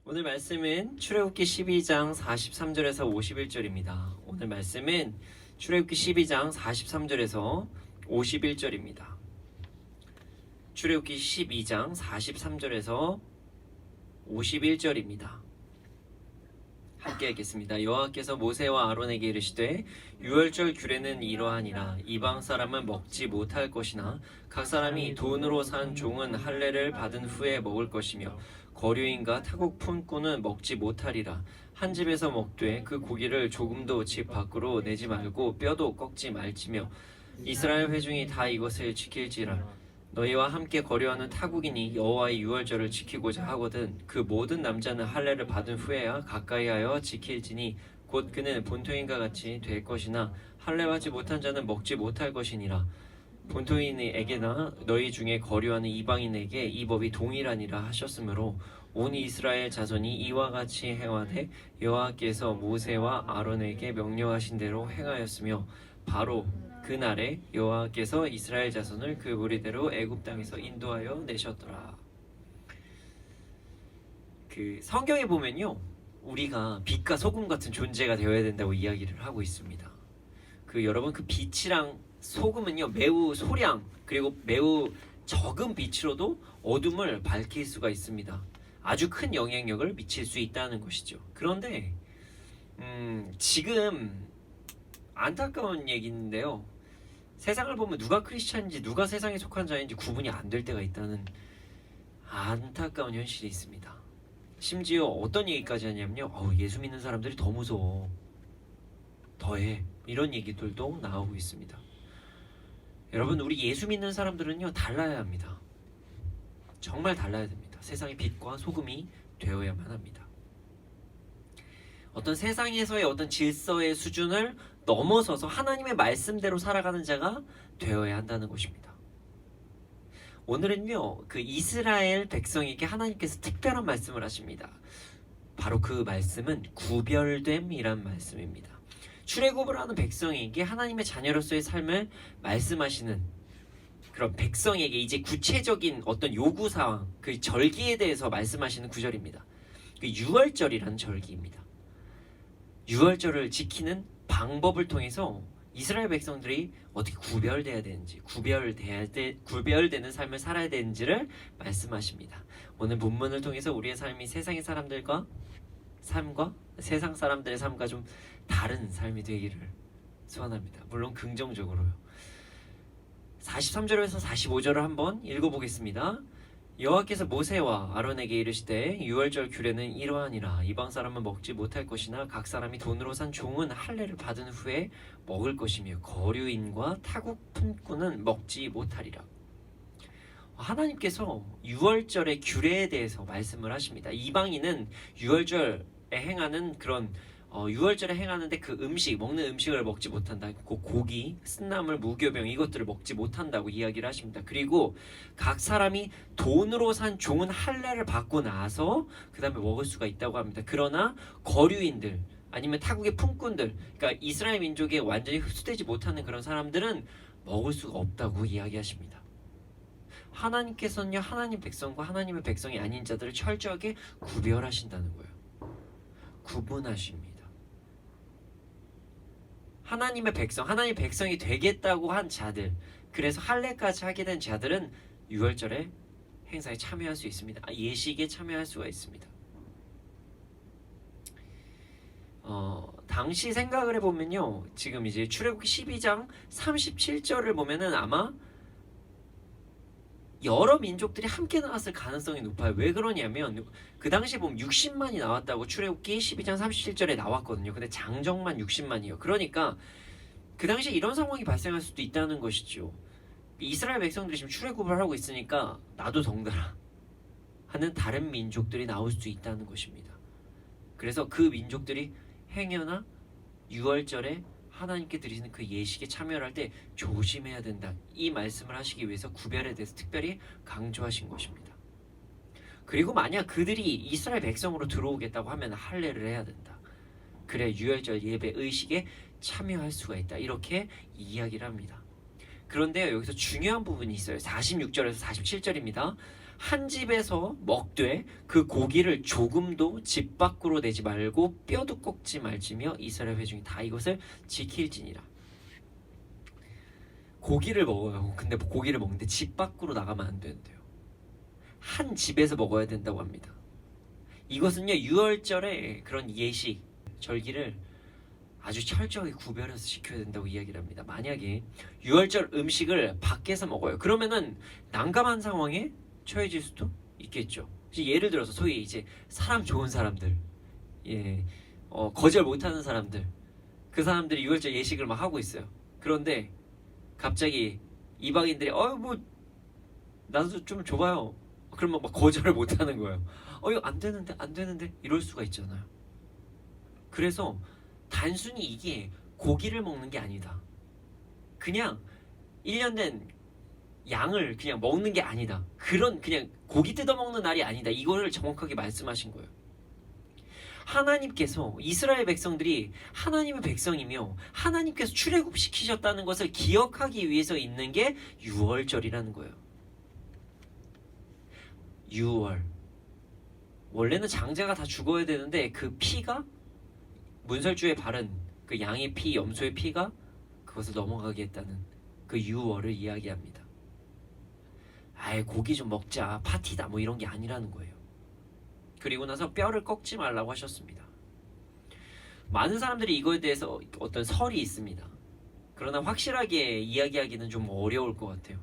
오늘 말씀은 출애굽기 12장 43절에서 51절입니다. 오늘 말씀은 출애굽기 12장 43절에서 51절입니다. 출애굽기 12장 43절에서 51절입니다. 함께 읽겠습니다. 여호와께서 모세와 아론에게 이르시되 유월절 규례는 이러하니라. 이방 사람은 먹지 못할 것이나 각 사람이 돈으로 산 종은 할례를 받은 후에 먹을 것이며 거류인과 타국 품꾼은 먹지 못하리라. 한 집에서 먹되 그 고기를 조금도 집 밖으로 내지 말고 뼈도 꺾지 말지며 이스라엘 회중이 다 이것을 지킬지라. 너희와 함께 거류하는 타국인이 여호와의 유월절을 지키고자 하거든 그 모든 남자는 할례를 받은 후에야 가까이하여 지킬지니 곧 그는 본토인과 같이 될 것이나 할례하지 못한 자는 먹지 못할 것이니라. 본토인에게나 너희 중에 거류하는 이방인에게 이 법이 동일하니라 하셨으므로 온 이스라엘 자손이 이와 같이 행하되 여호와께서 모세와 아론에게 명령하신 대로 행하였으며 바로 그날에 여호와께서 이스라엘 자손을 그 무리대로 애굽 땅에서 인도하여 내셨더라. 그 성경에 보면요, 우리가 빛과 소금 같은 존재가 되어야 된다고 이야기를 하고 있습니다. 여러분, 그 빛이랑 소금은요 매우 소량 그리고 매우 적은 빛으로도 어둠을 밝힐 수가 있습니다. 아주 큰 영향력을 미칠 수 있다는 것이죠. 그런데 지금 안타까운 얘기인데요, 세상을 보면 누가 크리스찬인지 누가 세상에 속한 자인지 구분이 안 될 때가 있다는 안타까운 현실이 있습니다. 심지어 어떤 얘기까지 하냐면요, 예수 믿는 사람들이 더 무서워, 더해, 이런 얘기들도 나오고 있습니다. 여러분, 우리 예수 믿는 사람들은요 달라야 합니다. 정말 달라야 됩니다. 세상의 빛과 소금이 되어야만 합니다. 어떤 세상에서의 어떤 질서의 수준을 넘어서서 하나님의 말씀대로 살아가는 자가 되어야 한다는 것입니다. 오늘은요, 그 이스라엘 백성에게 하나님께서 특별한 말씀을 하십니다. 바로 그 말씀은 구별됨이란 말씀입니다. 출애굽을 하는 백성에게 하나님의 자녀로서의 삶을 말씀하시는 그런 백성에게 이제 구체적인 어떤 요구사항, 그 절기에 대해서 말씀하시는 구절입니다. 그 유월절이라는 절기입니다. 유월절을 지키는 방법을 통해서 이스라엘 백성들이 어떻게 구별돼야 되는지, 구별되는 삶을 살아야 되는지를 말씀하십니다. 오늘 본문을 통해서 우리의 삶이 세상의 사람들과 삶과 세상 사람들의 삶과 좀 다른 삶이 되기를 소원합니다. 물론 긍정적으로요. 43절에서 45절을 한번 읽어보겠습니다. 여호와께서 모세와 아론에게 이르시되 유월절 규례는 이러하니라. 이방 사람은 먹지 못할 것이나 각 사람이 돈으로 산 종은 할례를 받은 후에 먹을 것이며 거류인과 타국 품꾼은 먹지 못하리라. 하나님께서 유월절의 규례에 대해서 말씀을 하십니다. 이방인은 유월절에 행하는 그런 유월절에 행하는데 그 먹는 음식을 먹지 못한다. 그 고기, 쓴나물, 무교병 이것들을 먹지 못한다고 이야기를 하십니다. 그리고 각 사람이 돈으로 산 종은 할례를 받고 나서 그 다음에 먹을 수가 있다고 합니다. 그러나 거류인들 아니면 타국의 품꾼들, 그러니까 이스라엘 민족에 완전히 흡수되지 못하는 그런 사람들은 먹을 수가 없다고 이야기하십니다. 하나님께서는요, 하나님 백성과 하나님의 백성이 아닌 자들을 철저하게 구별하신다는 거예요. 구분하십니다. 하나님의 백성, 하나님의 백성이 되겠다고 한 자들, 그래서 할례까지 하게 된 자들은 유월절에 행사에 참여할 수 있습니다. 예식에 참여할 수가 있습니다. 당시 생각을 해보면요, 지금 이제 출애굽기 12장 37절을 보면은 아마 여러 민족들이 함께 나왔을 가능성이 높아요. 왜 그러냐면 그 당시에 보면 60만이 나왔다고 출애굽기 12장 37절에 나왔거든요. 근데 장정만 60만이에요. 그러니까 그 당시에 이런 상황이 발생할 수도 있다는 것이죠. 이스라엘 백성들이 지금 출애굽을 하고 있으니까 나도 덩달아 하는 다른 민족들이 나올 수 있다는 것입니다. 그래서 그 민족들이 행여나 유월절에 하나님께 드리는 그 예식에 참여를 할 때 조심해야 된다. 이 말씀을 하시기 위해서 구별에 대해서 특별히 강조하신 것입니다. 그리고 만약 그들이 이스라엘 백성으로 들어오겠다고 하면 할례를 해야 된다. 그래 유월절 예배 의식에 참여할 수가 있다. 이렇게 이야기를 합니다. 그런데 여기서 중요한 부분이 있어요. 46절에서 47절입니다. 한 집에서 먹되 그 고기를 조금도 집 밖으로 내지 말고 뼈도 꺾지 말지며 이스라엘 회중이 다 이것을 지킬지니라. 고기를 먹어요. 근데 고기를 먹는데 집 밖으로 나가면 안 되는데요. 한 집에서 먹어야 된다고 합니다. 이것은요, 유월절의 그런 예식, 절기를 아주 철저하게 구별해서 지켜야 된다고 이야기를 합니다. 만약에 유월절 음식을 밖에서 먹어요. 그러면은 난감한 상황에 처해질 수도 있겠죠. 예를 들어서 소위 이제 사람 좋은 사람들, 거절 못하는 사람들, 그 사람들이 유월절 예식을 막 하고 있어요. 그런데 갑자기 이방인들이 뭐 나도 좀 줘봐요. 그러면 막 거절을 못하는 거예요. 이거 안 되는데 이럴 수가 있잖아요. 그래서 단순히 이게 고기를 먹는 게 아니다. 그냥 1년 된 양을 그냥 먹는 게 아니다. 그냥 고기 뜯어 먹는 날이 아니다. 이거를 정확하게 말씀하신 거예요. 하나님께서 이스라엘 백성들이 하나님의 백성이며 하나님께서 출애굽시키셨다는 것을 기억하기 위해서 있는 게 유월절이라는 거예요. 유월. 원래는 장자가 다 죽어야 되는데 그 피가 문설주에 바른 그 양의 피, 염소의 피가 그것을 넘어가게 했다는 그 유월을 이야기합니다. 아예 고기 좀 먹자, 파티다 뭐 이런 게 아니라는 거예요. 그리고 나서 뼈를 꺾지 말라고 하셨습니다. 많은 사람들이 이거에 대해서 어떤 설이 있습니다. 그러나 확실하게 이야기하기는 좀 어려울 것 같아요.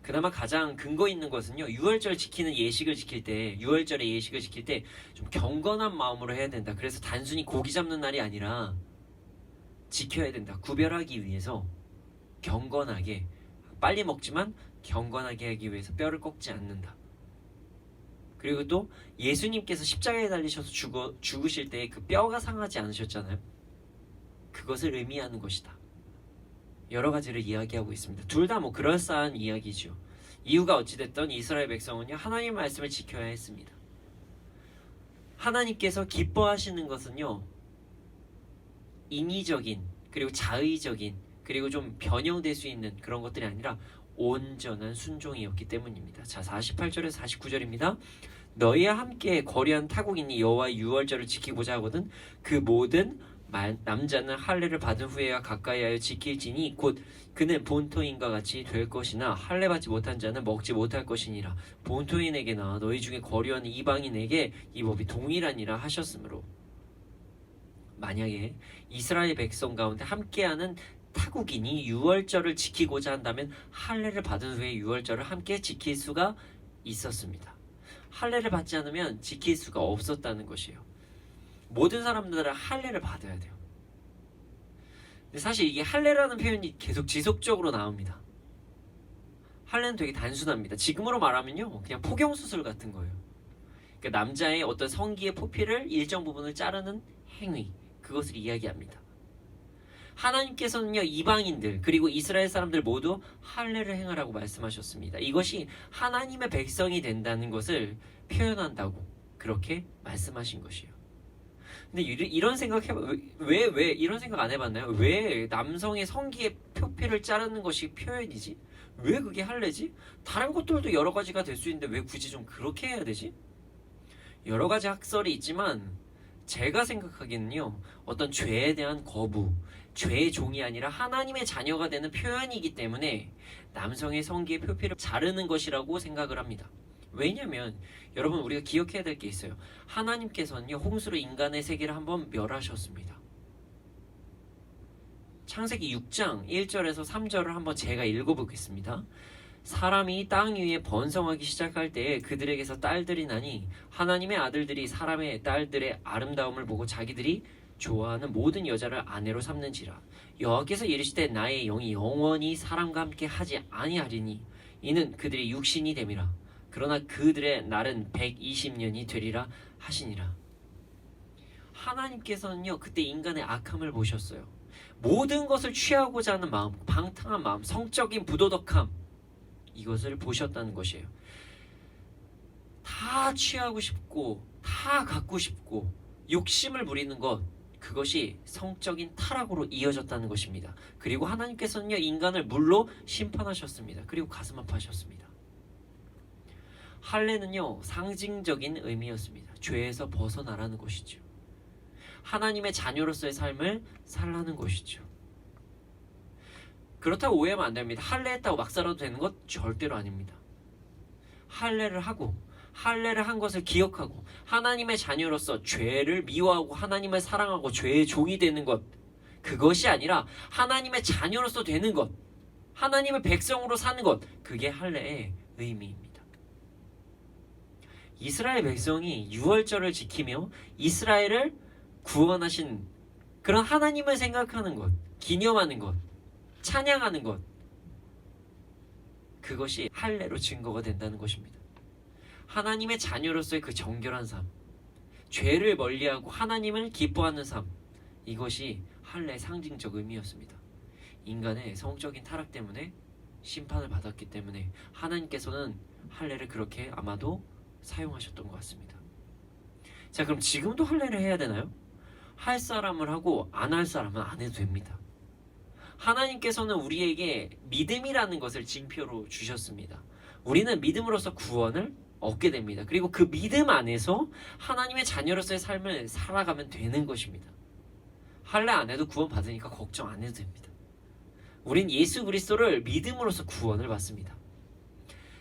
그나마 가장 근거 있는 것은요, 유월절 지키는 예식을 지킬 때, 유월절의 예식을 지킬 때 좀 경건한 마음으로 해야 된다. 그래서 단순히 고기 잡는 날이 아니라 지켜야 된다. 구별하기 위해서 경건하게, 빨리 먹지만 경건하게 하기 위해서 뼈를 꺾지 않는다. 그리고 또 예수님께서 십자가에 달리셔서 죽으실 때 그 뼈가 상하지 않으셨잖아요. 그것을 의미하는 것이다. 여러 가지를 이야기하고 있습니다. 둘 다 뭐 그럴싸한 이야기죠. 이유가 어찌됐든 이스라엘 백성은요, 하나님의 말씀을 지켜야 했습니다. 하나님께서 기뻐하시는 것은요, 인위적인 그리고 자의적인 그리고 좀 변형될 수 있는 그런 것들이 아니라 온전한 순종이었기 때문입니다. 자, 48절에서 49절입니다. 너희와 함께 거류한 타국인이 여호와의 유월절을 지키고자 하거든 그 모든 남자는 할례를 받은 후에야 가까이하여 지킬지니 곧 그는 본토인과 같이 될 것이나 할례 받지 못한 자는 먹지 못할 것이니라. 본토인에게나 너희 중에 거류한 이방인에게 이 법이 동일하니라 하셨으므로, 만약에 이스라엘 백성 가운데 함께하는 타국인이 유월절을 지키고자 한다면 할례를 받은 후에 유월절을 함께 지킬 수가 있었습니다. 할례를 받지 않으면 지킬 수가 없었다는 것이에요. 모든 사람들은 할례를 받아야 돼요. 근데 사실 이게 할례라는 표현이 계속 지속적으로 나옵니다. 할례는 되게 단순합니다. 지금으로 말하면요, 그냥 포경수술 같은 거예요. 그러니까 남자의 어떤 성기의 포피를 일정 부분을 자르는 행위, 그것을 이야기합니다. 하나님께서는요, 이방인들 그리고 이스라엘 사람들 모두 할례를 행하라고 말씀하셨습니다. 이것이 하나님의 백성이 된다는 것을 표현한다고 그렇게 말씀하신 것이에요. 근데 이런 생각 왜 이런 생각 안 해봤나요? 왜 남성의 성기의 표피를 자르는 것이 표현이지? 왜 그게 할례지? 다른 것들도 여러 가지가 될 수 있는데 왜 굳이 좀 그렇게 해야 되지? 여러 가지 학설이 있지만 제가 생각하기에는요, 어떤 죄에 대한 거부, 죄의 종이 아니라 하나님의 자녀가 되는 표현이기 때문에 남성의 성기의 표피를 자르는 것이라고 생각을 합니다. 왜냐면 여러분, 우리가 기억해야 될 게 있어요. 하나님께서는요, 홍수로 인간의 세계를 한번 멸하셨습니다. 창세기 6장 1절에서 3절을 한번 제가 읽어보겠습니다. 사람이 땅 위에 번성하기 시작할 때에 그들에게서 딸들이 나니 하나님의 아들들이 사람의 딸들의 아름다움을 보고 자기들이 좋아하는 모든 여자를 아내로 삼는지라. 여호와께서 이르시되 나의 영이 영원히 사람과 함께 하지 아니하리니 이는 그들의 육신이 됨이라. 그러나 그들의 날은 120년이 되리라 하시니라. 하나님께서는요, 그때 인간의 악함을 보셨어요. 모든 것을 취하고자 하는 마음, 방탕한 마음, 성적인 부도덕함, 이것을 보셨다는 것이에요. 다 취하고 싶고 다 갖고 싶고 욕심을 부리는 것, 그것이 성적인 타락으로 이어졌다는 것입니다. 그리고 하나님께서는요, 인간을 물로 심판하셨습니다. 그리고 가슴 아파하셨습니다. 할례는요, 상징적인 의미였습니다. 죄에서 벗어나라는 것이죠. 하나님의 자녀로서의 삶을 살라는 것이죠. 그렇다고 오해하면 안 됩니다. 할례했다고 막 살아도 되는 것 절대로 아닙니다. 할례를 하고 할례를 한 것을 기억하고 하나님의 자녀로서 죄를 미워하고 하나님을 사랑하고 죄의 종이 되는 것, 그것이 아니라 하나님의 자녀로서 되는 것, 하나님의 백성으로 사는 것, 그게 할례의 의미입니다. 이스라엘 백성이 유월절을 지키며 이스라엘을 구원하신 그런 하나님을 생각하는 것, 기념하는 것, 찬양하는 것, 그것이 할례로 증거가 된다는 것입니다. 하나님의 자녀로서의 그 정결한 삶, 죄를 멀리하고 하나님을 기뻐하는 삶, 이것이 할례의 상징적 의미였습니다. 인간의 성적인 타락 때문에 심판을 받았기 때문에 하나님께서는 할례를 그렇게 아마도 사용하셨던 것 같습니다. 자, 그럼 지금도 할례를 해야 되나요? 할 사람을 하고 안 할 사람은 안 해도 됩니다. 하나님께서는 우리에게 믿음이라는 것을 징표로 주셨습니다. 우리는 믿음으로써 구원을 얻게 됩니다. 그리고 그 믿음 안에서 하나님의 자녀로서의 삶을 살아가면 되는 것입니다. 할례 안 해도 구원 받으니까 걱정 안 해도 됩니다. 우린 예수 그리스도를 믿음으로써 구원을 받습니다.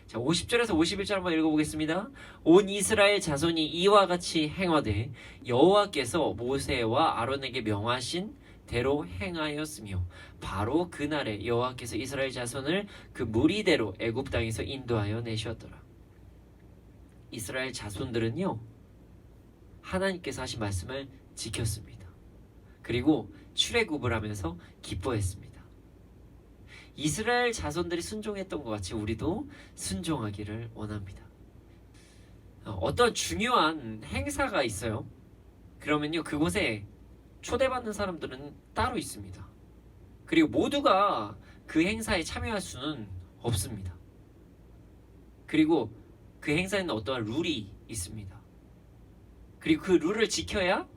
자, 50절에서 51절 한번 읽어보겠습니다. 온 이스라엘 자손이 이와 같이 행하되 여호와께서 모세와 아론에게 명하신 대로 행하였으며 바로 그날에 여호와께서 이스라엘 자손을 그 무리대로 애굽 땅에서 인도하여 내셨더라. 이스라엘 자손들은요, 하나님께서 하신 말씀을 지켰습니다. 그리고 출애굽을 하면서 기뻐했습니다. 이스라엘 자손들이 순종했던 것 같이 우리도 순종하기를 원합니다. 어떤 중요한 행사가 있어요. 그러면요, 그곳에 초대받는 사람들은 따로 있습니다. 그리고 모두가 그 행사에 참여할 수는 없습니다. 그리고 그 행사에는 어떠한 룰이 있습니다. 그리고 그 룰을 지켜야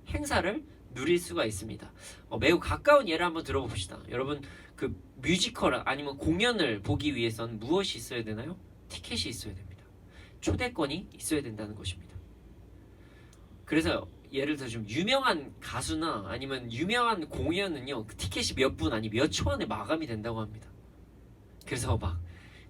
행사를 누릴 수가 있습니다. 매우 가까운 예를 한번 들어봅시다. 여러분, 그 뮤지컬 아니면 공연을 보기 위해서는 무엇이 있어야 되나요? 티켓이 있어야 됩니다. 초대권이 있어야 된다는 것입니다. 그래서 예를 들어 좀 유명한 가수나 아니면 유명한 공연은요, 그 티켓이 몇 분 아니 몇 초 안에 마감이 된다고 합니다. 그래서 막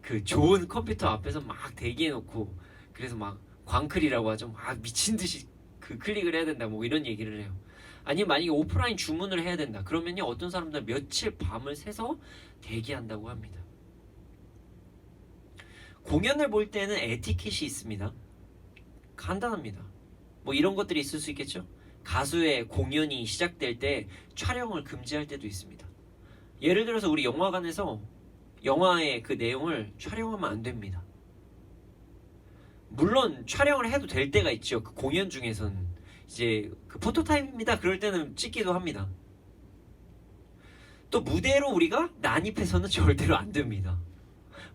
그 좋은 컴퓨터 앞에서 막 대기해놓고, 그래서 막 광클이라고 하죠. 막 미친 듯이 그 클릭을 해야 된다, 뭐 이런 얘기를 해요. 아니면 만약에 오프라인 주문을 해야 된다. 그러면요, 어떤 사람들은 며칠 밤을 새서 대기한다고 합니다. 공연을 볼 때는 에티켓이 있습니다. 간단합니다. 뭐 이런 것들이 있을 수 있겠죠. 가수의 공연이 시작될 때 촬영을 금지할 때도 있습니다. 예를 들어서 우리 영화관에서 영화의 그 내용을 촬영하면 안 됩니다. 물론 촬영을 해도 될 때가 있죠. 그 공연 중에서는 이제 그 포토타임입니다. 그럴 때는 찍기도 합니다. 또 무대로 우리가 난입해서는 절대로 안 됩니다.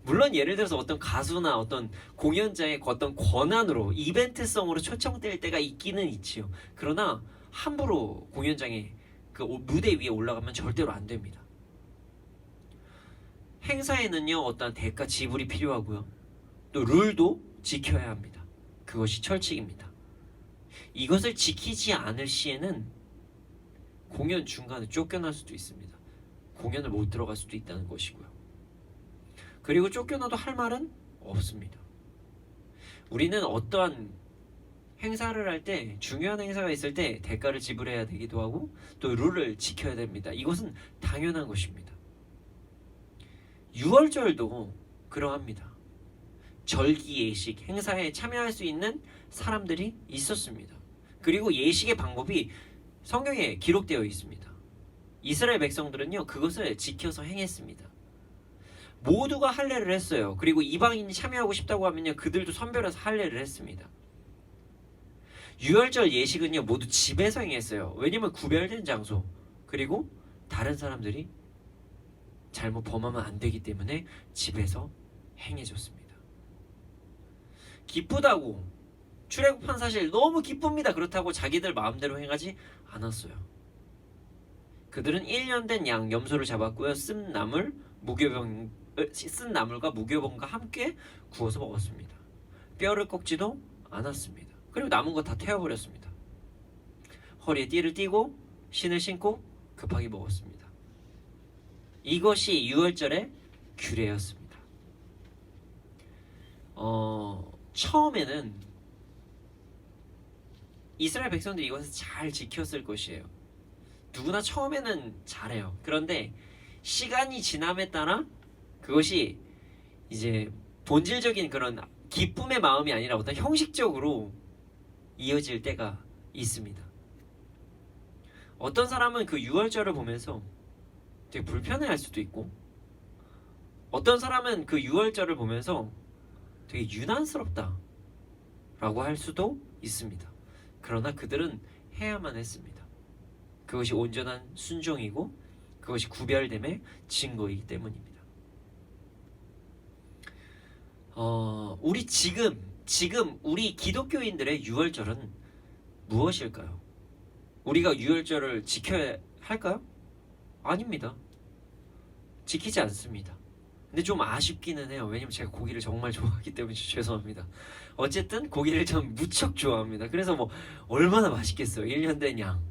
물론 예를 들어서 어떤 가수나 어떤 공연자의 어떤 권한으로 이벤트성으로 초청될 때가 있기는 있지요. 그러나 함부로 공연장에 그 무대 위에 올라가면 절대로 안 됩니다. 행사에는요, 어떤 대가 지불이 필요하고요. 또 룰도 지켜야 합니다. 그것이 철칙입니다. 이것을 지키지 않을 시에는 공연 중간에 쫓겨날 수도 있습니다. 공연을 못 들어갈 수도 있다는 것이고요. 그리고 쫓겨나도 할 말은 없습니다. 우리는 어떠한 행사를 할 때, 중요한 행사가 있을 때 대가를 지불해야 되기도 하고 또 룰을 지켜야 됩니다. 이것은 당연한 것입니다. 유월절도 그러합니다. 절기, 예식, 행사에 참여할 수 있는 사람들이 있었습니다. 그리고 예식의 방법이 성경에 기록되어 있습니다. 이스라엘 백성들은요, 그것을 지켜서 행했습니다. 모두가 할례를 했어요. 그리고 이방인이 참여하고 싶다고 하면요, 그들도 선별해서 할례를 했습니다. 유월절 예식은요, 모두 집에서 행했어요. 왜냐면 구별된 장소, 그리고 다른 사람들이 잘못 범하면 안 되기 때문에 집에서 행해줬습니다. 기쁘다고 출애굽한 사실 너무 기쁩니다. 그렇다고 자기들 마음대로 행하지 않았어요. 그들은 1년 된 양, 염소를 잡았고요. 쓴 나물과 무교병과 함께 구워서 먹었습니다. 뼈를 꺾지도 않았습니다. 그리고 남은 거 다 태워버렸습니다. 허리에 띠를 띠고 신을 신고 급하게 먹었습니다. 이것이 유월절의 규례였습니다. 처음에는 이스라엘 백성들이 이것을 잘 지켰을 것이에요. 누구나 처음에는 잘해요. 그런데 시간이 지남에 따라 그것이 이제 본질적인 그런 기쁨의 마음이 아니라 어떤 형식적으로 이어질 때가 있습니다. 어떤 사람은 그 유월절을 보면서 되게 불편해할 수도 있고, 어떤 사람은 그 유월절을 보면서 되게 유난스럽다 라고 할 수도 있습니다. 그러나 그들은 해야만 했습니다. 그것이 온전한 순종이고 그것이 구별됨의 증거이기 때문입니다. 우리 지금 우리 기독교인들의 유월절은 무엇일까요? 우리가 유월절을 지켜야 할까요? 아닙니다. 지키지 않습니다. 근데 좀 아쉽기는 해요. 왜냐면 제가 고기를 정말 좋아하기 때문에 죄송합니다. 어쨌든 고기를 전 무척 좋아합니다. 그래서 뭐 얼마나 맛있겠어요. 1년 된 양.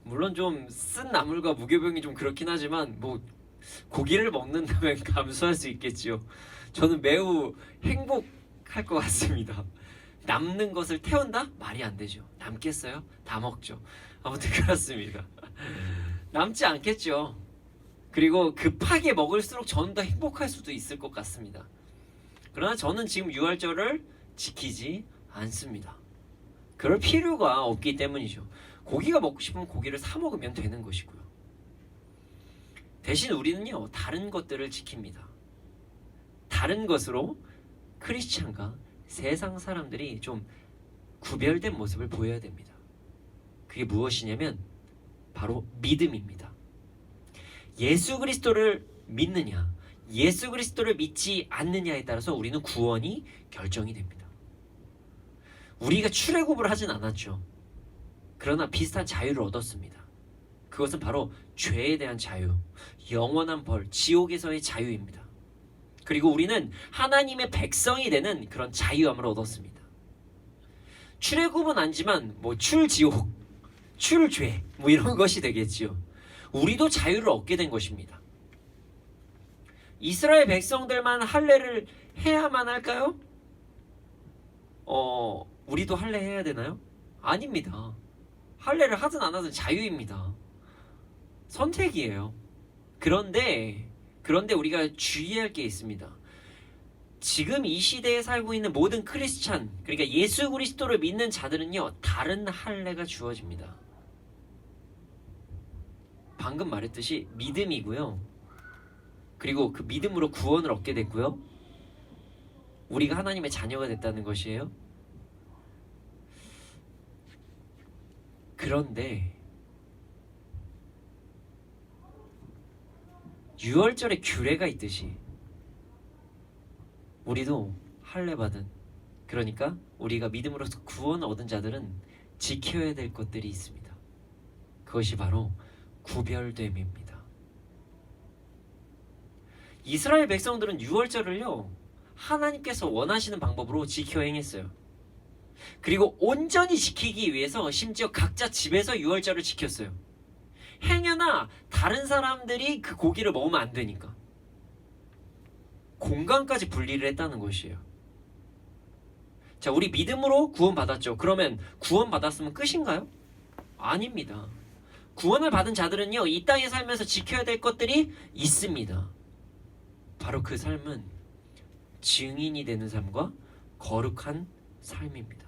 물론 좀 쓴 나물과 무교병이 좀 그렇긴 하지만 뭐 고기를 먹는다면 감수할 수 있겠지요. 저는 매우 행복할 것 같습니다. 남는 것을 태운다? 말이 안 되죠. 남겠어요? 다 먹죠. 아무튼 그렇습니다. 남지 않겠죠. 그리고 급하게 먹을수록 저는 더 행복할 수도 있을 것 같습니다. 그러나 저는 지금 유월절을 지키지 않습니다. 그럴 필요가 없기 때문이죠. 고기가 먹고 싶으면 고기를 사 먹으면 되는 것이고요. 대신 우리는요, 다른 것들을 지킵니다. 다른 것으로 크리스찬과 세상 사람들이 좀 구별된 모습을 보여야 됩니다. 그게 무엇이냐면 바로 믿음입니다. 예수 그리스도를 믿느냐, 예수 그리스도를 믿지 않느냐에 따라서 우리는 구원이 결정이 됩니다. 우리가 출애굽을 하진 않았죠. 그러나 비슷한 자유를 얻었습니다. 그것은 바로 죄에 대한 자유, 영원한 벌, 지옥에서의 자유입니다. 그리고 우리는 하나님의 백성이 되는 그런 자유함을 얻었습니다. 출애굽은 아니지만 뭐 출지옥, 출죄 뭐 이런 것이 되겠지요. 우리도 자유를 얻게 된 것입니다. 이스라엘 백성들만 할례를 해야만 할까요? 우리도 할례 해야 되나요? 아닙니다. 할례를 하든 안 하든 자유입니다. 선택이에요. 그런데 우리가 주의할 게 있습니다. 지금 이 시대에 살고 있는 모든 크리스찬, 그러니까 예수 그리스도를 믿는 자들은요, 다른 할례가 주어집니다. 방금 말했듯이 믿음이고요. 그리고 그 믿음으로 구원을 얻게 됐고요. 우리가 하나님의 자녀가 됐다는 것이에요. 그런데 유월절에 규례가 있듯이 우리도 할례 받은, 그러니까 우리가 믿음으로서 구원을 얻은 자들은 지켜야 될 것들이 있습니다. 그것이 바로 구별됨입니다. 이스라엘 백성들은 유월절을요, 하나님께서 원하시는 방법으로 지켜 행했어요. 그리고 온전히 지키기 위해서 심지어 각자 집에서 유월절을 지켰어요. 행여나 다른 사람들이 그 고기를 먹으면 안 되니까 공간까지 분리를 했다는 것이에요. 자, 우리 믿음으로 구원받았죠. 그러면 구원받았으면 끝인가요? 아닙니다. 구원을 받은 자들은요, 이 땅에 살면서 지켜야 될 것들이 있습니다. 바로 그 삶은 증인이 되는 삶과 거룩한 삶입니다.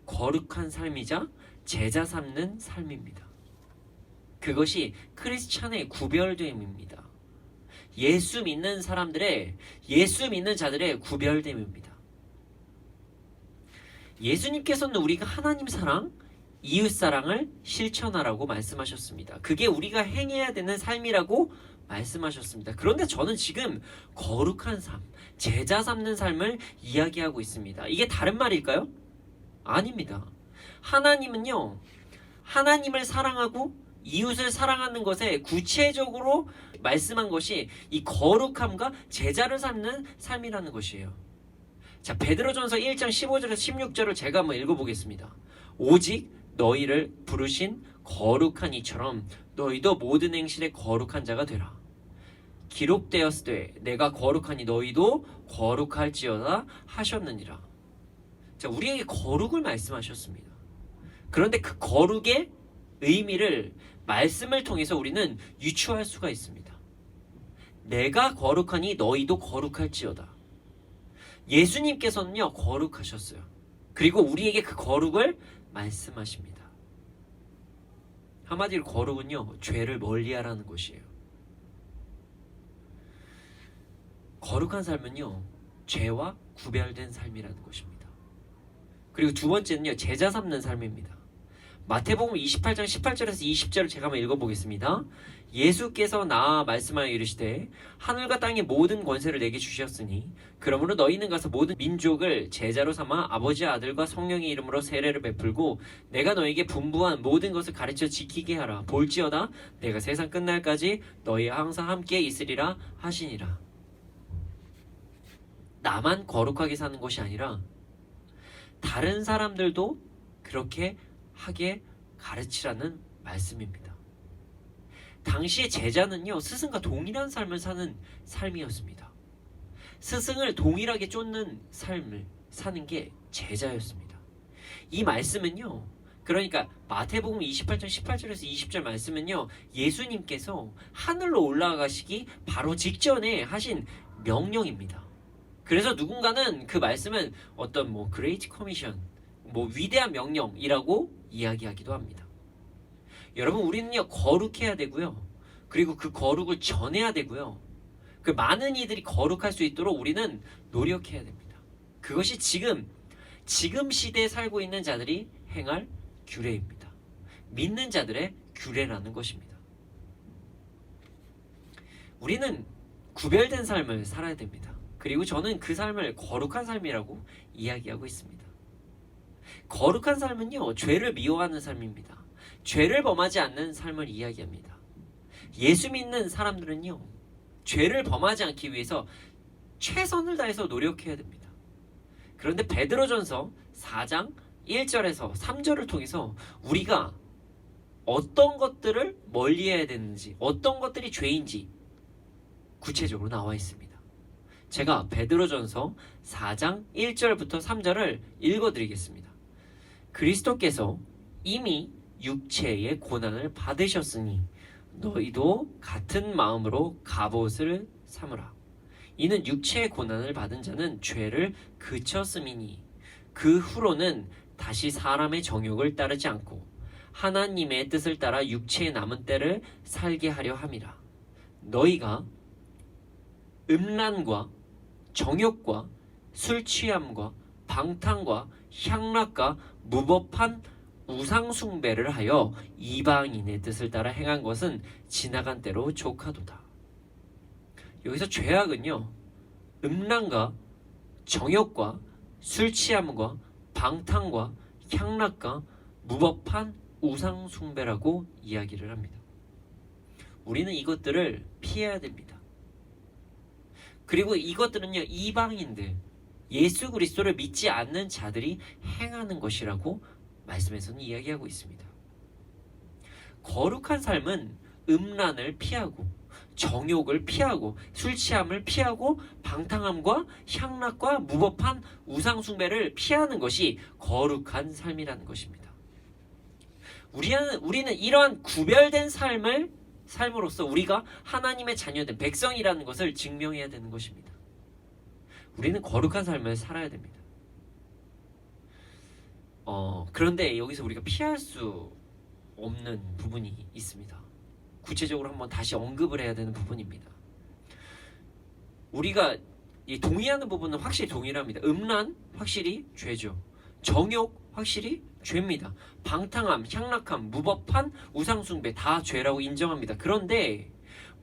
거룩한 삶이자 제자 삼는 삶입니다. 그것이 크리스찬의 구별됨입니다. 예수 믿는 자들의 구별됨입니다. 예수님께서는 우리가 하나님 사랑, 이웃 사랑을 실천하라고 말씀하셨습니다. 그게 우리가 행해야 되는 삶이라고 말씀하셨습니다. 그런데 저는 지금 거룩한 삶, 제자 삼는 삶을 이야기하고 있습니다. 이게 다른 말일까요? 아닙니다. 하나님은요, 하나님을 사랑하고 이웃을 사랑하는 것에 구체적으로 말씀한 것이 이 거룩함과 제자를 삼는 삶이라는 것이에요. 자, 베드로전서 1장 15절에서 16절을 제가 한번 읽어보겠습니다. 오직 너희를 부르신 거룩한 이처럼 너희도 모든 행실에 거룩한 자가 되라. 기록되었으되 내가 거룩하니 너희도 거룩할지어다 하셨느니라. 자, 우리에게 거룩을 말씀하셨습니다. 그런데 그 거룩의 의미를 말씀을 통해서 우리는 유추할 수가 있습니다. 내가 거룩하니 너희도 거룩할지어다. 예수님께서는요, 거룩하셨어요. 그리고 우리에게 그 거룩을 말씀하십니다. 한마디로 거룩은요, 죄를 멀리하라는 것이에요. 거룩한 삶은요, 죄와 구별된 삶이라는 것입니다. 그리고 두 번째는요, 제자 삼는 삶입니다. 마태복음 28장 18절에서 20절을 제가 한번 읽어보겠습니다. 예수께서 나와 말씀하여 이르시되 하늘과 땅의 모든 권세를 내게 주셨으니 그러므로 너희는 가서 모든 민족을 제자로 삼아 아버지 아들과 성령의 이름으로 세례를 베풀고 내가 너에게 분부한 모든 것을 가르쳐 지키게 하라. 볼지어다 내가 세상 끝날까지 너희와 항상 함께 있으리라 하시니라. 나만 거룩하게 사는 것이 아니라 다른 사람들도 그렇게 하게 가르치라는 말씀입니다. 당시의 제자는요, 스승과 동일한 삶을 사는 삶이었습니다. 스승을 동일하게 쫓는 삶을 사는 게 제자였습니다. 이 말씀은요, 그러니까 마태복음 28장 18절에서 20절 말씀은요, 예수님께서 하늘로 올라가시기 바로 직전에 하신 명령입니다. 그래서 누군가는 그 말씀은 어떤 그레이트 커미션, 위대한 명령이라고 이야기하기도 합니다. 여러분, 우리는요, 거룩해야 되고요. 그리고 그 거룩을 전해야 되고요. 그 많은 이들이 거룩할 수 있도록 우리는 노력해야 됩니다. 그것이 지금 시대에 살고 있는 자들이 행할 규례입니다. 믿는 자들의 규례라는 것입니다. 우리는 구별된 삶을 살아야 됩니다. 그리고 저는 그 삶을 거룩한 삶이라고 이야기하고 있습니다. 거룩한 삶은요, 죄를 미워하는 삶입니다. 죄를 범하지 않는 삶을 이야기합니다. 예수 믿는 사람들은요, 죄를 범하지 않기 위해서 최선을 다해서 노력해야 됩니다. 그런데 베드로전서 4장 1절에서 3절을 통해서 우리가 어떤 것들을 멀리해야 되는지, 어떤 것들이 죄인지 구체적으로 나와 있습니다. 제가 베드로전서 4장 1절부터 3절을 읽어드리겠습니다. 그리스도께서 이미 육체의 고난을 받으셨으니 너희도 같은 마음으로 갑옷을 삼으라. 이는 육체의 고난을 받은 자는 죄를 그쳤음이니 그 후로는 다시 사람의 정욕을 따르지 않고 하나님의 뜻을 따라 육체의 남은 때를 살게 하려 함이라. 너희가 음란과 정욕과 술 취함과 방탕과 향락과 무법한 우상숭배를 하여 이방인의 뜻을 따라 행한 것은 지나간 때로 족하도다. 여기서 죄악은요, 음란과 정욕과 술 취함과 방탕과 향락과 무법한 우상숭배라고 이야기를 합니다. 우리는 이것들을 피해야 됩니다. 그리고 이것들은요, 이방인들, 예수 그리스도를 믿지 않는 자들이 행하는 것이라고 말씀에서는 이야기하고 있습니다. 거룩한 삶은 음란을 피하고 정욕을 피하고 술 취함을 피하고 방탕함과 향락과 무법한 우상숭배를 피하는 것이 거룩한 삶이라는 것입니다. 우리는 이러한 구별된 삶으로써 우리가 하나님의 자녀된 백성이라는 것을 증명해야 되는 것입니다. 우리는 거룩한 삶을 살아야 됩니다. 그런데 여기서 우리가 피할 수 없는 부분이 있습니다. 구체적으로 한번 다시 언급을 해야 되는 부분입니다. 우리가 동의하는 부분은 확실히 동일합니다. 음란 확실히 죄죠. 정욕 확실히 죄입니다. 방탕함, 향락함, 무법한 우상숭배 다 죄라고 인정합니다. 그런데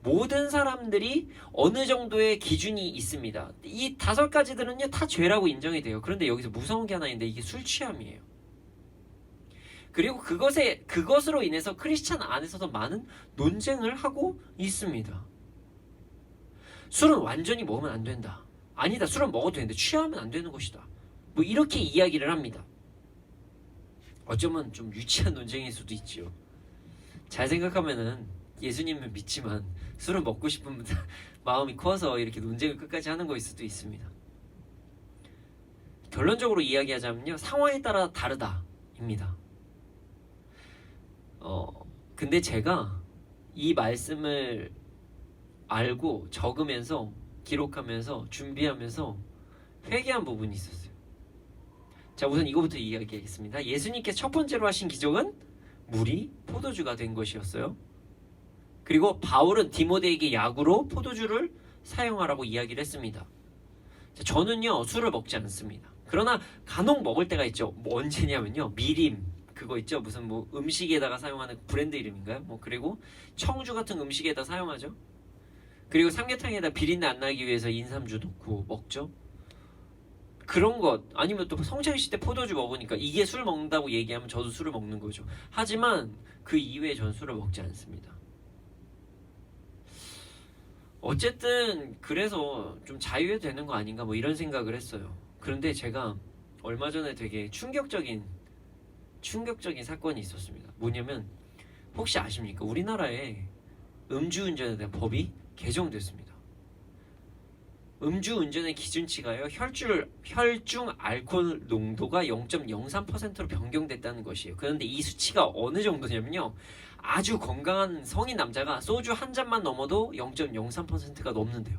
모든 사람들이 어느 정도의 기준이 있습니다. 이 5가지들은요 다 죄라고 인정이 돼요. 그런데 여기서 무서운 게 하나 있는데 이게 술 취함이에요. 그리고 그것으로 인해서 크리스찬 안에서도 많은 논쟁을 하고 있습니다. 술은 완전히 먹으면 안 된다. 아니다, 술은 먹어도 되는데 취하면 안 되는 것이다. 뭐 이렇게 이야기를 합니다. 어쩌면 좀 유치한 논쟁일 수도 있지요. 잘 생각하면은 예수님을 믿지만 술을 먹고 싶은 마음이 커서 이렇게 논쟁을 끝까지 하는 거일 수도 있습니다. 결론적으로 이야기하자면요, 상황에 따라 다르다입니다. 근데 제가 이 말씀을 알고 적으면서 기록하면서 준비하면서 회개한 부분이 있었어요. 자, 우선 이거부터 이야기하겠습니다. 예수님께서 첫 번째로 하신 기적은 물이 포도주가 된 것이었어요. 그리고 바울은 디모데에게 약으로 포도주를 사용하라고 이야기를 했습니다. 자, 저는요 술을 먹지 않습니다. 그러나 간혹 먹을 때가 있죠. 뭐 언제냐면요, 미림 그거 있죠. 무슨 뭐 음식에다가 사용하는 브랜드 이름인가요? 뭐 그리고 청주 같은 음식에다 사용하죠. 그리고 삼계탕에다 비린내 안 나기 위해서 인삼주 넣고 먹죠. 그런 것, 아니면 또 성찬식 때 포도주 먹으니까 이게 술 먹는다고 얘기하면 저도 술을 먹는 거죠. 하지만 그 이외에 전 술을 먹지 않습니다. 어쨌든 그래서 좀 자유해도 되는 거 아닌가 뭐 이런 생각을 했어요. 그런데 제가 얼마 전에 되게 충격적인 사건이 있었습니다. 뭐냐면, 혹시 아십니까? 우리나라에 음주운전에 대한 법이 개정됐습니다. 음주운전의 기준치가요, 혈중 알코올 농도가 0.03%로 변경됐다는 것이에요. 그런데 이 수치가 어느 정도냐면요, 아주 건강한 성인 남자가 소주 한 잔만 넘어도 0.03%가 넘는데요.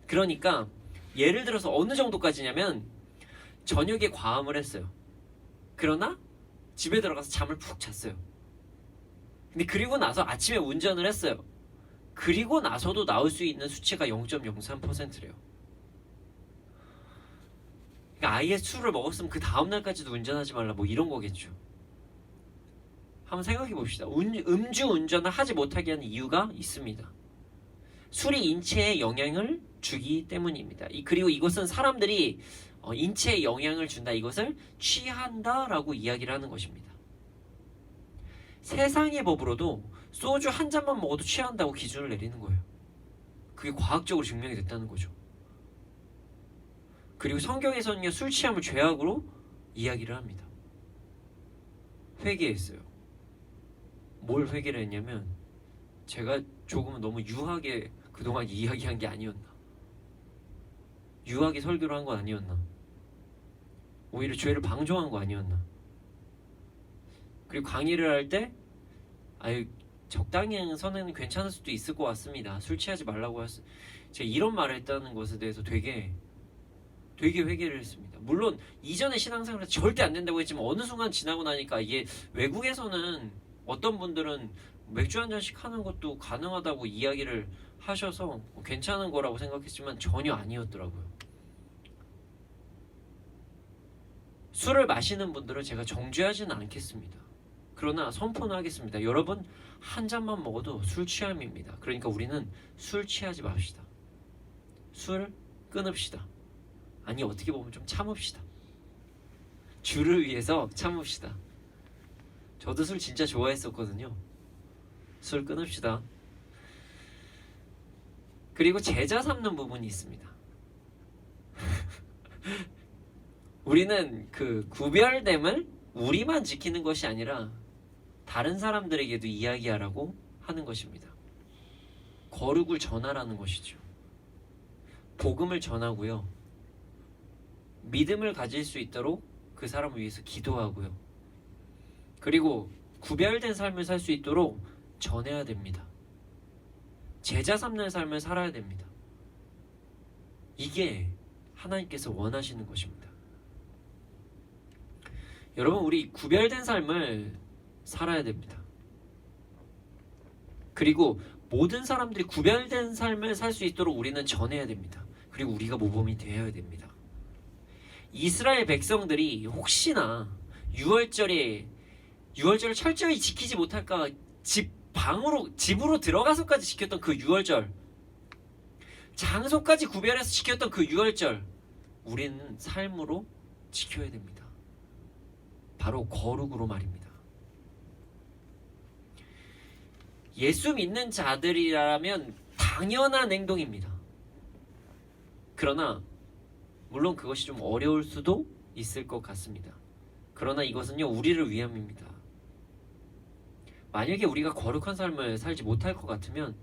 그러니까 예를 들어서 어느 정도까지냐면, 저녁에 과음을 했어요. 그러나 집에 들어가서 잠을 푹 잤어요. 근데 그리고 나서 아침에 운전을 했어요. 그리고 나서도 나올 수 있는 수치가 0.03%래요. 그러니까 아예 술을 먹었으면 그 다음날까지도 운전하지 말라 뭐 이런 거겠죠. 한번 생각해 봅시다. 음주 운전을 하지 못하게 하는 이유가 있습니다. 술이 인체에 영향을 주기 때문입니다. 그리고 이것은 사람들이 인체에 영향을 준다, 이것을 취한다라고 이야기를 하는 것입니다. 세상의 법으로도 소주 한 잔만 먹어도 취한다고 기준을 내리는 거예요. 그게 과학적으로 증명이 됐다는 거죠. 그리고 성경에서는요, 술 취함을 죄악으로 이야기를 합니다. 회개했어요. 뭘 회개를 했냐면, 제가 조금은 너무 유하게 그동안 이야기한 게 아니었나, 유하게 설교를 한 건 아니었나, 오히려 죄를 방종한 거 아니었나. 그리고 강의를 할 때 적당히 선에는 괜찮을 수도 있을 것 같습니다. 술 취하지 말라고 제가 이런 말을 했다는 것에 대해서 되게 회개를 했습니다. 물론 이전에 신앙생활에서 절대 안 된다고 했지만 어느 순간 지나고 나니까, 이게 외국에서는 어떤 분들은 맥주 한 잔씩 하는 것도 가능하다고 이야기를 하셔서 괜찮은 거라고 생각했지만 전혀 아니었더라고요. 술을 마시는 분들은 제가 정죄하지는 않겠습니다. 그러나 선포는 하겠습니다. 여러분, 한 잔만 먹어도 술 취함입니다. 그러니까 우리는 술 취하지 맙시다. 술 끊읍시다. 아니, 어떻게 보면 좀 참읍시다. 주를 위해서 참읍시다. 저도 술 진짜 좋아했었거든요. 술 끊읍시다. 그리고 제자 삼는 부분이 있습니다. 우리는 그 구별됨을 우리만 지키는 것이 아니라 다른 사람들에게도 이야기하라고 하는 것입니다. 거룩을 전하라는 것이죠. 복음을 전하고요, 믿음을 가질 수 있도록 그 사람을 위해서 기도하고요, 그리고 구별된 삶을 살 수 있도록 전해야 됩니다. 제자 삼는 삶을 살아야 됩니다. 이게 하나님께서 원하시는 것입니다. 여러분, 우리 구별된 삶을 살아야 됩니다. 그리고 모든 사람들이 구별된 삶을 살 수 있도록 우리는 전해야 됩니다. 그리고 우리가 모범이 되어야 됩니다. 이스라엘 백성들이 혹시나 유월절을 철저히 지키지 못할까, 집으로 들어가서까지 지켰던 그 유월절, 장소까지 구별해서 지켰던 그 유월절, 우리는 삶으로 지켜야 됩니다. 바로 거룩으로 말입니다. 예수 믿는 자들이라면 당연한 행동입니다. 그러나 물론 그것이 좀 어려울 수도 있을 것 같습니다. 그러나 이것은요, 우리를 위함입니다. 만약에 우리가 거룩한 삶을 살지 못할 것 같으면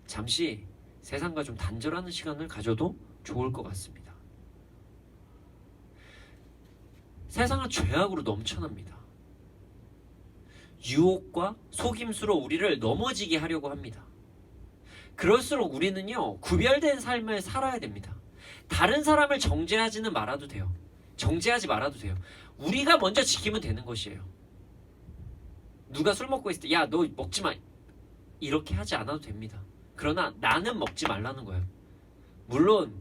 잠시 세상과 좀 단절하는 시간을 가져도 좋을 것 같습니다. 세상은 죄악으로 넘쳐납니다. 유혹과 속임수로 우리를 넘어지게 하려고 합니다. 그럴수록 우리는요, 구별된 삶을 살아야 됩니다. 다른 사람을 정죄하지는 말아도 돼요. 정죄하지 말아도 돼요. 우리가 먼저 지키면 되는 것이에요. 누가 술 먹고 있을 때 야, 너 먹지 마, 이렇게 하지 않아도 됩니다. 그러나 나는 먹지 말라는 거예요. 물론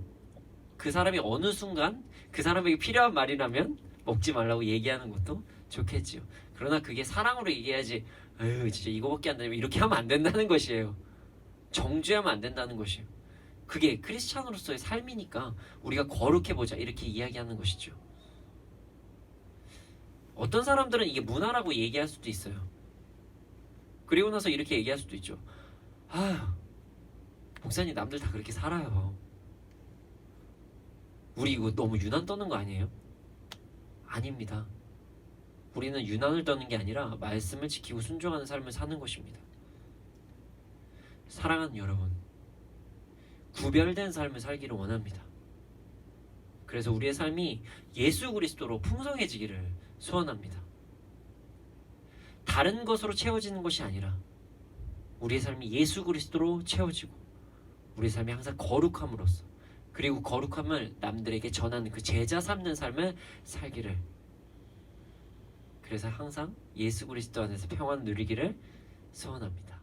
그 사람이 어느 순간 그 사람에게 필요한 말이라면 먹지 말라고 얘기하는 것도 좋겠지요. 그러나 그게 사랑으로 얘기해야지, 에휴 진짜 이거밖에 안 되면 이렇게 하면 안 된다는 것이에요. 정죄하면 안 된다는 것이에요. 그게 크리스찬으로서의 삶이니까 우리가 거룩해보자 이렇게 이야기하는 것이죠. 어떤 사람들은 이게 문화라고 얘기할 수도 있어요. 그리고 나서 이렇게 얘기할 수도 있죠. 아, 목사님 남들 다 그렇게 살아요. 우리 이거 너무 유난 떠는 거 아니에요? 아닙니다. 우리는 유난을 떠는 게 아니라 말씀을 지키고 순종하는 삶을 사는 것입니다. 사랑하는 여러분, 구별된 삶을 살기를 원합니다. 그래서 우리의 삶이 예수 그리스도로 풍성해지기를 소원합니다. 다른 것으로 채워지는 것이 아니라 우리의 삶이 예수 그리스도로 채워지고 우리의 삶이 항상 거룩함으로써, 그리고 거룩함을 남들에게 전하는 그 제자 삼는 삶을 살기를, 그래서 항상 예수 그리스도 안에서 평안을 누리기를 소원합니다.